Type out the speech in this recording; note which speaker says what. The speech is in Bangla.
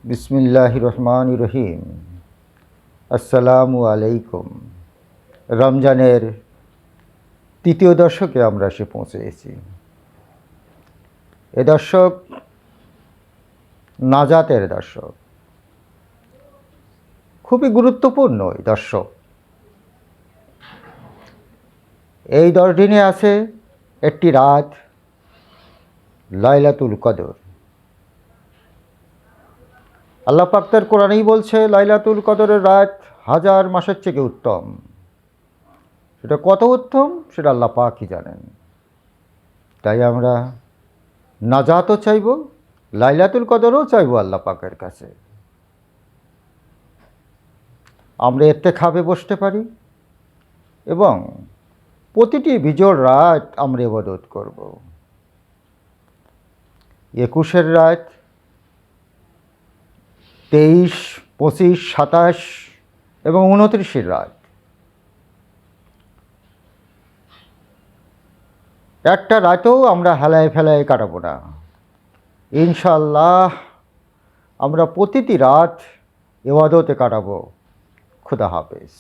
Speaker 1: বিসমিল্লাহির রহমানির রহিম। আসসালামু আলাইকুম। রমজানের তৃতীয় দশকে আমরা এসে পৌঁছেছি। এ দশক নাজাতের দশক, খুবই গুরুত্বপূর্ণ এই দশক। এই 10 দিনে আছে একটি রাত, লাইলাতুল কদর। আল্লাহ পাক তার কোরআনেই বলছে, লাইলাতুল কদরের রাত 1000 মাসের থেকে উত্তম। সেটা কত উত্তম সেটা আল্লাহ পাকই জানেন। তাই আমরা নাজাতও চাইব, লাইলাতুল কদরও চাইব আল্লাহ পাকের কাছে। আমরা ইত্তেকাফে বসতে পারি এবং প্রতিটি বিজোড় রাত আমরা ইবাদত করব। 21-এর রাত, 23, 25, 27 এবং 29-এর রাত, একটা রাতেও আমরা হেলায় ফেলায় কাটাবো না। ইনশাআল্লাহ আমরা প্রতিটি রাত ইবাদতে কাটাবো। খুদা হাফেজ।